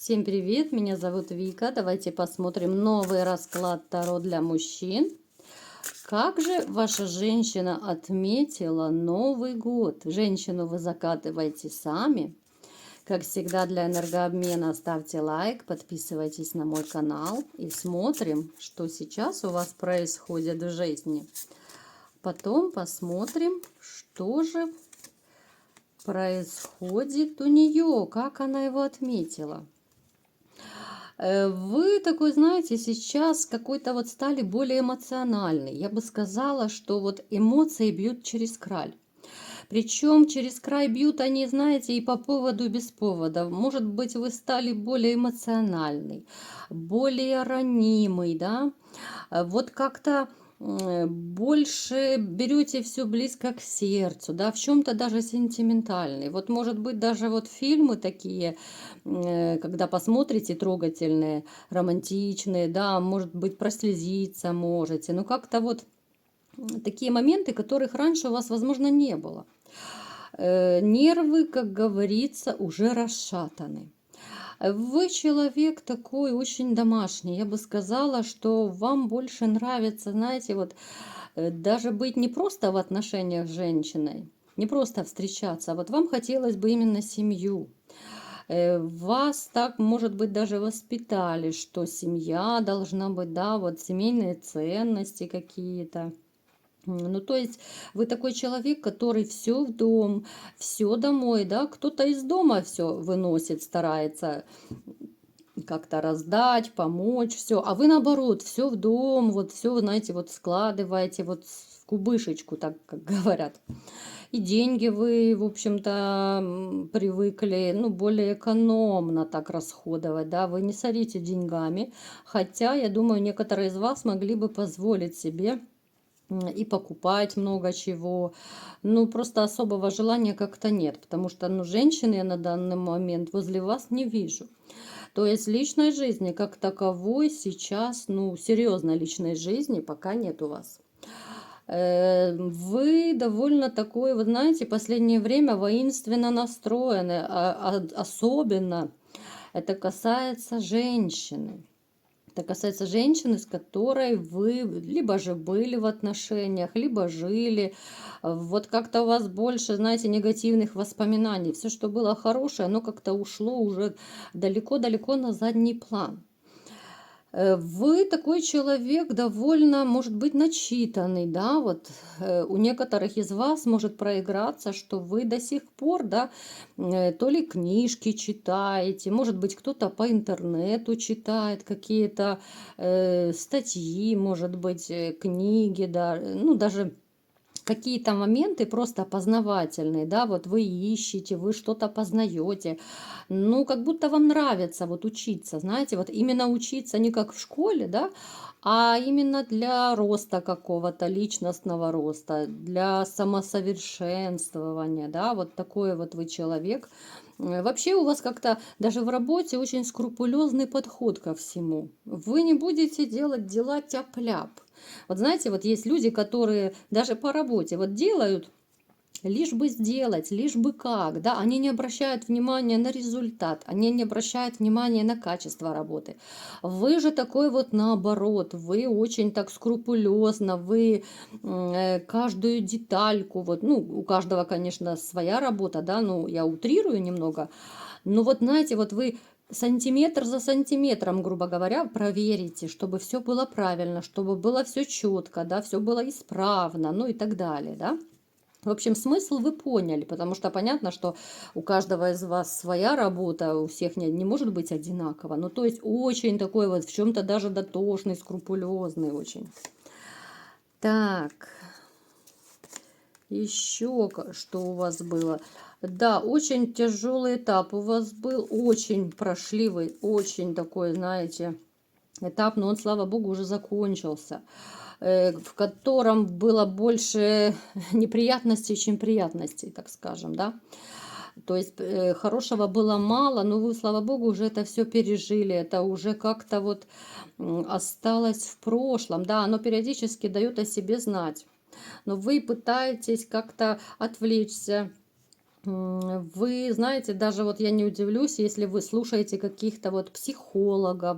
Всем привет, меня зовут Вика. Давайте посмотрим новый расклад Таро для мужчин. Как же ваша женщина отметила Новый год? Женщину вы закатываете сами. Как всегда, для энергообмена ставьте лайк, подписывайтесь на мой канал и смотрим, что сейчас у вас происходит в жизни. Потом посмотрим, что же происходит у нее, как она его отметила. Вы такой, знаете, сейчас какой-то вот стали более эмоциональный. Я бы сказала, что вот эмоции бьют через край. Причем через край бьют они, знаете, и по поводу, и без повода. Может быть, вы стали более эмоциональный, более ранимый, да? Вот как-то больше берете все близко к сердцу, да, в чем-то даже сентиментальный. Вот, может быть, даже вот фильмы такие, когда посмотрите, трогательные, романтичные, да, может быть, прослезиться можете. Но как-то вот такие моменты, которых раньше у вас, возможно, не было. Нервы, как говорится, уже расшатаны. Вы человек такой очень домашний. Я бы сказала, что вам больше нравится, знаете, вот даже быть не просто в отношениях с женщиной, не просто встречаться, а вот вам хотелось бы именно семью. Вас так, может быть, даже воспитали, что семья должна быть, да, вот семейные ценности какие-то. Ну, то есть вы такой человек, который все в дом, все домой, да, кто-то из дома все выносит, старается как-то раздать, помочь, все, а вы наоборот, все в дом, вот все, знаете, вот складываете вот в кубышечку, так как говорят. И деньги вы, в общем-то, привыкли, ну, более экономно так расходовать, да, вы не сорите деньгами, хотя, я думаю, некоторые из вас могли бы позволить себе и покупать много чего. Ну, просто особого желания как-то нет, потому что, ну, женщины я на данный момент возле вас не вижу. То есть личной жизни как таковой сейчас, ну, серьезной личной жизни пока нет у вас. Вы довольно такой, вы знаете, последнее время воинственно настроены, особенно это касается женщины. Это касается женщины, с которой вы либо же были в отношениях, либо жили. Вот как-то у вас больше, знаете, негативных воспоминаний. Все, что было хорошее, оно как-то ушло уже далеко-далеко на задний план. Вы такой человек довольно, может быть, начитанный, да, вот у некоторых из вас может проиграться, что вы до сих пор, да, то ли книжки читаете, может быть, кто-то по интернету читает какие-то статьи, может быть, книги, да, ну, даже какие-то моменты просто познавательные, да, вот вы ищете, вы что-то познаете, ну, как будто вам нравится вот учиться, знаете, вот именно учиться не как в школе, да, а именно для роста какого-то, личностного роста, для самосовершенствования, да, вот такой вот вы человек. Вообще у вас как-то даже в работе очень скрупулезный подход ко всему. Вы не будете делать дела тяп-ляп. Вот знаете, вот есть люди, которые даже по работе вот делают, лишь бы сделать, лишь бы как, да, они не обращают внимания на результат, они не обращают внимания на качество работы. Вы же такой вот наоборот, вы очень так скрупулезно, вы каждую детальку, вот, ну, у каждого, конечно, своя работа, да, ну, я утрирую немного, но вот, знаете, вот вы сантиметр за сантиметром, грубо говоря, проверите, чтобы все было правильно, чтобы было все четко, да, все было исправно, ну и так далее, да. В общем, смысл вы поняли, потому что понятно, что у каждого из вас своя работа, у всех не может быть одинаково. Ну, то есть очень такой вот в чем-то даже дотошный, скрупулезный очень. Так, еще что у вас было? Да, очень тяжелый этап у вас был, очень прошливый, очень такой, знаете, этап, но он, слава богу, уже закончился, в котором было больше неприятностей, чем приятностей, так скажем, да. То есть хорошего было мало, но вы, слава богу, уже это все пережили, это уже как-то вот осталось в прошлом, да, оно периодически дает о себе знать, но вы пытаетесь как-то отвлечься, Вы знаете, даже вот я не удивлюсь, если вы слушаете каких-то вот психологов,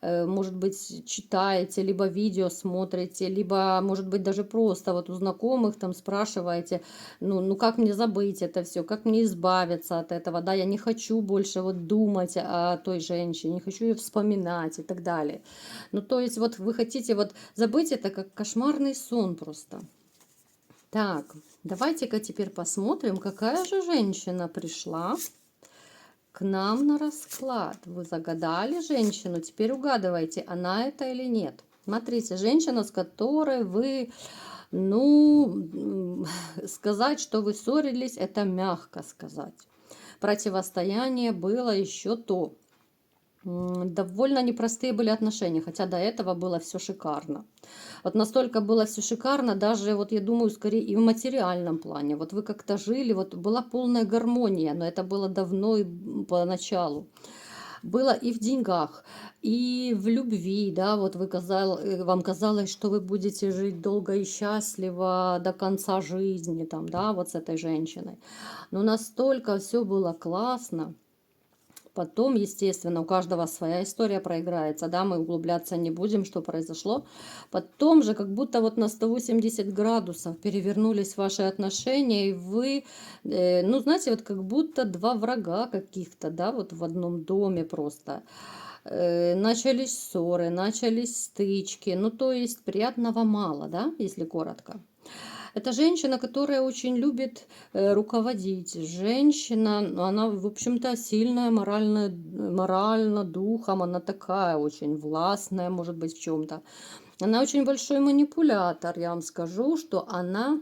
может быть, читаете, либо видео смотрите, либо, может быть, даже просто вот у знакомых там спрашиваете, ну как мне забыть это все, как мне избавиться от этого, да, я не хочу больше вот думать о той женщине, не хочу ее вспоминать и так далее. Ну, то есть вот вы хотите вот забыть это как кошмарный сон просто. Так, давайте-ка теперь посмотрим, какая же женщина пришла к нам на расклад. Вы загадали женщину, теперь угадывайте, она это или нет. Смотрите, женщина, с которой вы, ну, сказать, что вы ссорились, это мягко сказать. Противостояние было еще то. Довольно непростые были отношения, хотя до этого было все шикарно. Вот настолько было все шикарно, даже вот я думаю, скорее и в материальном плане. Вот вы как-то жили, вот была полная гармония, но это было давно и поначалу. Было и в деньгах, и в любви, да, вот вам казалось, что вы будете жить долго и счастливо до конца жизни, там, да, вот с этой женщиной. Но настолько все было классно. Потом, естественно, у каждого своя история проиграется, да, мы углубляться не будем, что произошло. Потом же, как будто вот на 180 градусов перевернулись ваши отношения, и вы, ну, знаете, вот как будто два врага каких-то, да, вот в одном доме просто. Начались ссоры, начались стычки, ну, то есть приятного мало, да, если коротко. Это женщина, которая очень любит руководить. Женщина, ну, она, в общем-то, сильная морально, духом. Она такая очень властная, может быть, в чем-то. Она очень большой манипулятор. Я вам скажу, что она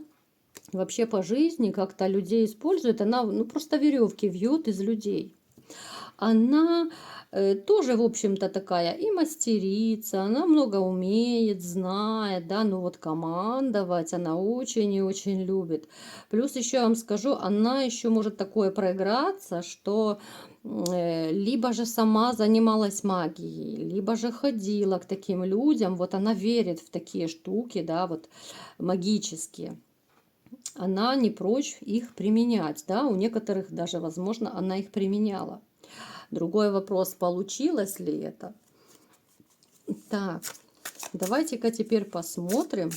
вообще по жизни как-то людей использует. Она, ну, просто веревки вьет из людей. Она тоже, в общем-то, такая и мастерица, она много умеет, знает, да, ну вот командовать она очень и очень любит. Плюс еще я вам скажу, она еще может такое проиграться, что либо же сама занималась магией, либо же ходила к таким людям, вот она верит в такие штуки, да, вот магические. Она не прочь их применять, да, у некоторых даже, возможно, она их применяла. Другой вопрос, получилось ли это? Так, давайте-ка теперь посмотрим,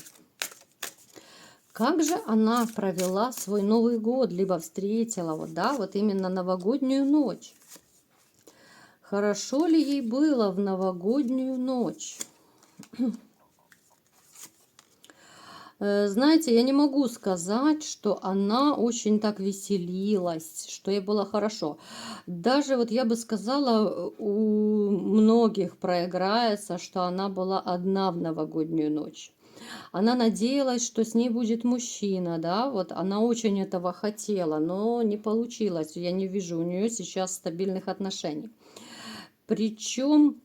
как же она провела свой Новый год, либо встретила, вот, да, вот именно новогоднюю ночь. Хорошо ли ей было в новогоднюю ночь? Знаете, я не могу сказать, что она очень так веселилась, что ей было хорошо. Даже вот я бы сказала, у многих проиграется, что она была одна в новогоднюю ночь. Она надеялась, что с ней будет мужчина, да, вот она очень этого хотела, но не получилось. Я не вижу у нее сейчас стабильных отношений. Причем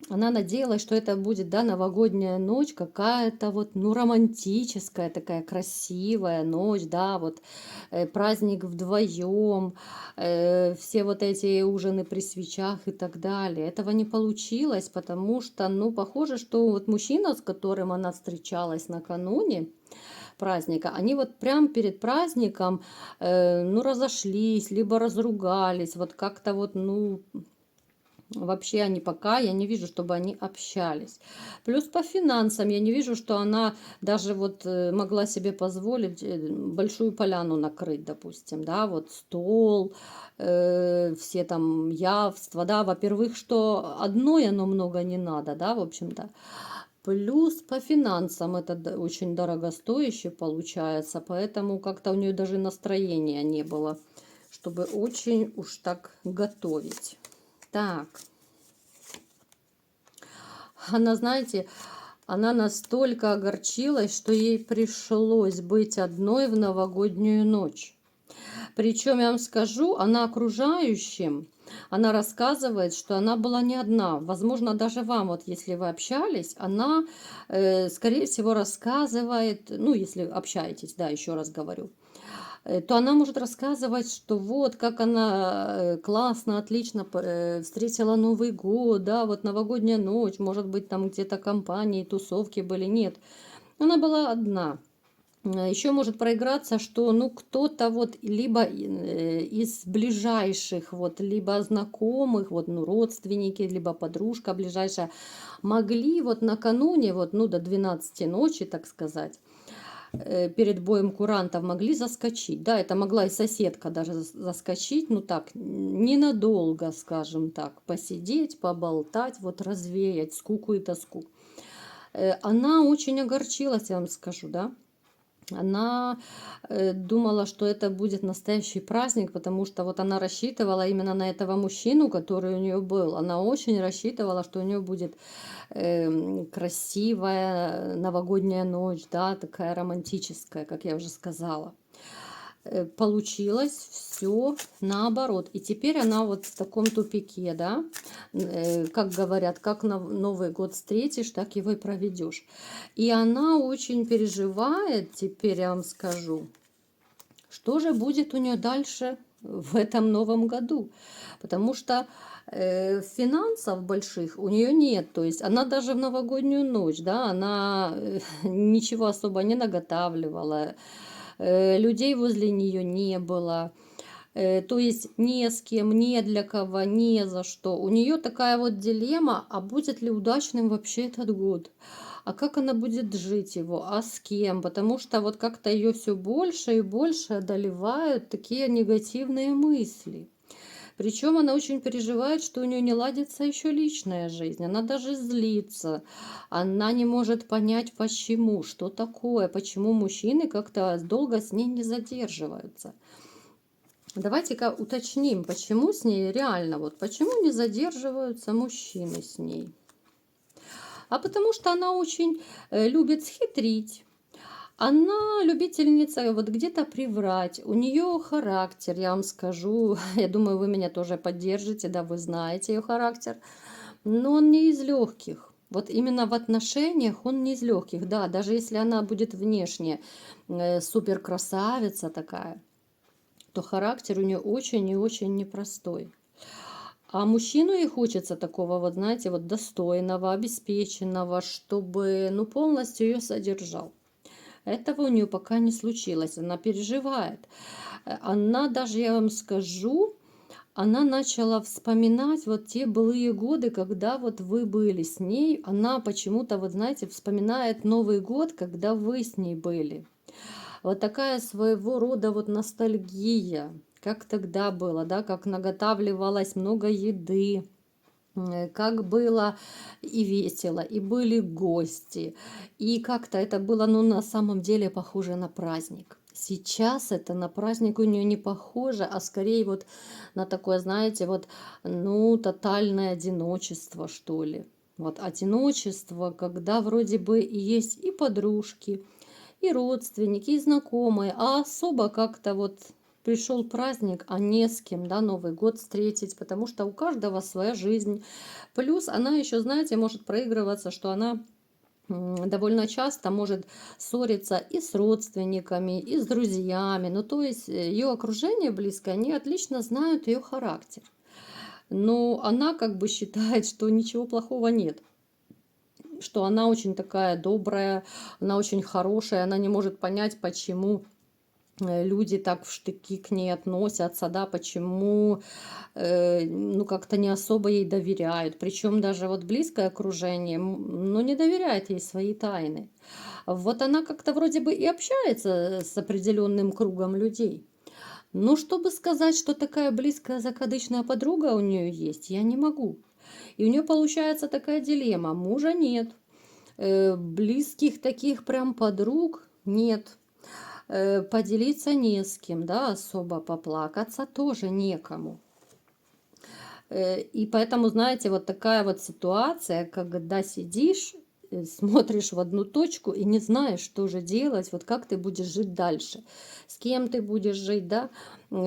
она надеялась, что это будет, да, новогодняя ночь, какая-то вот, ну, романтическая, такая красивая ночь, да, вот праздник вдвоем, все вот эти ужины при свечах и так далее. Этого не получилось, потому что, ну, похоже, что вот мужчина, с которым она встречалась накануне праздника, они вот прям перед праздником, ну, разошлись, либо разругались, вот как-то вот, ну, вообще они пока, я не вижу, чтобы они общались. Плюс по финансам я не вижу, что она даже вот могла себе позволить большую поляну накрыть, допустим, да, вот стол, все там явства, да, во-первых, что одной оно много не надо, да, в общем-то. Плюс по финансам это очень дорогостояще получается, поэтому как-то у нее даже настроения не было, чтобы очень уж так готовить. Так, она, знаете, она настолько огорчилась, что ей пришлось быть одной в новогоднюю ночь. Причем, я вам скажу, она окружающим, она рассказывает, что она была не одна. Возможно, даже вам, вот если вы общались, она, скорее всего, рассказывает, ну, если общаетесь, да, еще раз говорю, то она может рассказывать, что вот как она классно, отлично встретила Новый год, да, вот новогодняя ночь, может быть, там где-то компании, тусовки были. Нет, она была одна. Еще может проиграться, что ну кто-то вот либо из ближайших, вот, либо знакомых, вот, ну, родственники, либо подружка ближайшая, могли вот накануне, вот, ну, до 12 ночи, так сказать, перед боем курантов могли заскочить. Да, это могла и соседка даже заскочить, ну так, ненадолго, скажем так, посидеть, поболтать, вот развеять скуку и тоску. Она очень огорчилась, я вам скажу, да. Она думала, что это будет настоящий праздник, потому что вот она рассчитывала именно на этого мужчину, который у нее был. Она очень рассчитывала, что у нее будет красивая новогодняя ночь, да, такая романтическая, как я уже сказала. Получилось все наоборот. И теперь она вот в таком тупике, да, как говорят, как на Новый год встретишь, так его и проведешь. И она очень переживает, теперь я вам скажу, что же будет у нее дальше в этом новом году. Потому что финансов больших у нее нет. То есть она даже в новогоднюю ночь, да, она ничего особо не наготавливала, людей возле нее не было. То есть не с кем, не для кого, не за что. У нее такая вот дилемма, а будет ли удачным вообще этот год? А как она будет жить его? А с кем? Потому что вот как-то ее все больше и больше одолевают такие негативные мысли. Причем она очень переживает, что у нее не ладится еще личная жизнь. Она даже злится. Она не может понять, почему, что такое, почему мужчины как-то долго с ней не задерживаются. Давайте-ка уточним, почему с ней реально, вот почему не задерживаются мужчины с ней. А потому что она очень любит схитрить. Она любительница вот где-то приврать. У нее характер, я вам скажу. Я думаю, вы меня тоже поддержите, да, вы знаете ее характер. Но он не из легких. Вот именно в отношениях он не из легких. Да, даже если она будет внешне супер красавица такая, то характер у нее очень и очень непростой. А мужчину ей хочется такого, вот знаете, вот достойного, обеспеченного, чтобы, ну, полностью ее содержал. Этого у нее пока не случилось, она переживает. Она даже, я вам скажу, она начала вспоминать вот те былые годы, когда вот вы были с ней. Она почему-то, вот знаете, вспоминает Новый год, когда вы с ней были. Вот такая своего рода вот ностальгия, как тогда было, да, как наготавливалось много еды, как было и весело, и были гости, и как-то это было, ну, на самом деле похоже на праздник. Сейчас это на праздник у нее не похоже, а скорее вот на такое, знаете, вот, ну, тотальное одиночество, что ли. Вот одиночество, когда вроде бы и есть и подружки, и родственники, и знакомые, а особо как-то вот пришел праздник, а не с кем, да, Новый год встретить, потому что у каждого своя жизнь. Плюс она еще, знаете, может проигрываться, что она довольно часто может ссориться и с родственниками, и с друзьями. Ну, то есть ее окружение близкое, они отлично знают ее характер. Но она как бы считает, что ничего плохого нет, что она очень такая добрая, она очень хорошая, она не может понять, почему люди так в штыки к ней относятся, да, почему, ну, как-то не особо ей доверяют. Причем даже вот близкое окружение, ну, не доверяет ей свои тайны. Вот она как-то вроде бы и общается с определенным кругом людей. Но чтобы сказать, что такая близкая закадычная подруга у нее есть, я не могу. И у нее получается такая дилемма. Мужа нет, близких таких прям подруг нет, поделиться не с кем, да, особо поплакаться тоже некому. И поэтому, знаете, вот такая вот ситуация, когда сидишь, смотришь в одну точку и не знаешь, что же делать, вот как ты будешь жить дальше, с кем ты будешь жить, да,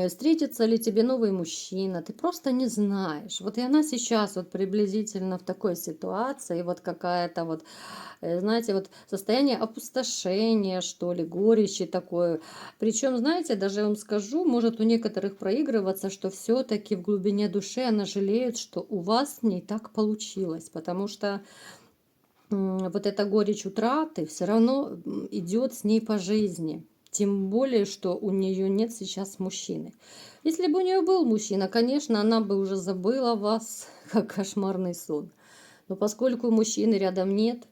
встретится ли тебе новый мужчина, ты просто не знаешь. Вот и она сейчас вот приблизительно в такой ситуации, вот какая-то вот, знаете, вот состояние опустошения, что ли, горечи такое. Причем, знаете, даже я вам скажу, может у некоторых проигрываться, что все-таки в глубине души она жалеет, что у вас с ней так получилось, потому что вот эта горечь утраты все равно идет с ней по жизни. Тем более, что у нее нет сейчас мужчины. Если бы у нее был мужчина, конечно, она бы уже забыла вас, как кошмарный сон. Но поскольку мужчины рядом нет,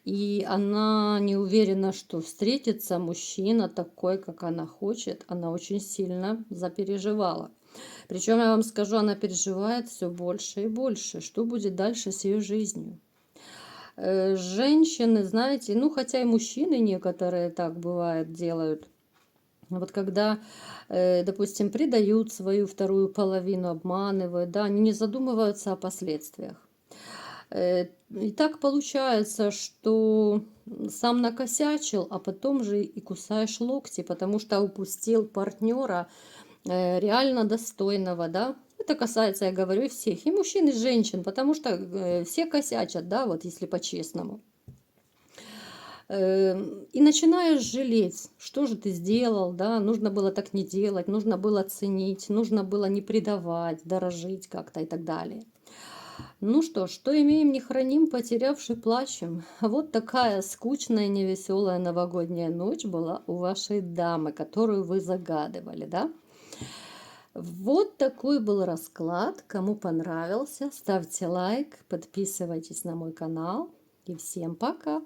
и она не уверена, что встретится мужчина такой, как она хочет, она очень сильно запереживала. Причем, я вам скажу, она переживает все больше и больше, что будет дальше с ее жизнью. Женщины, знаете, ну хотя и мужчины некоторые так бывает делают. Вот когда, допустим, предают свою вторую половину, обманывают, да, они не задумываются о последствиях. И так получается, что сам накосячил, а потом же и кусаешь локти, потому что упустил партнера реально достойного, да. Это касается, я говорю, и всех, и мужчин, и женщин, потому что все косячат, да, вот если по-честному. И начинаешь жалеть, что же ты сделал, да, нужно было так не делать, нужно было ценить, нужно было не предавать, дорожить как-то и так далее. Ну что имеем, не храним, потерявший плачем. Вот такая скучная, невеселая новогодняя ночь была у вашей дамы, которую вы загадывали, да? Вот такой был расклад. Кому понравился, ставьте лайк, подписывайтесь на мой канал. И всем пока!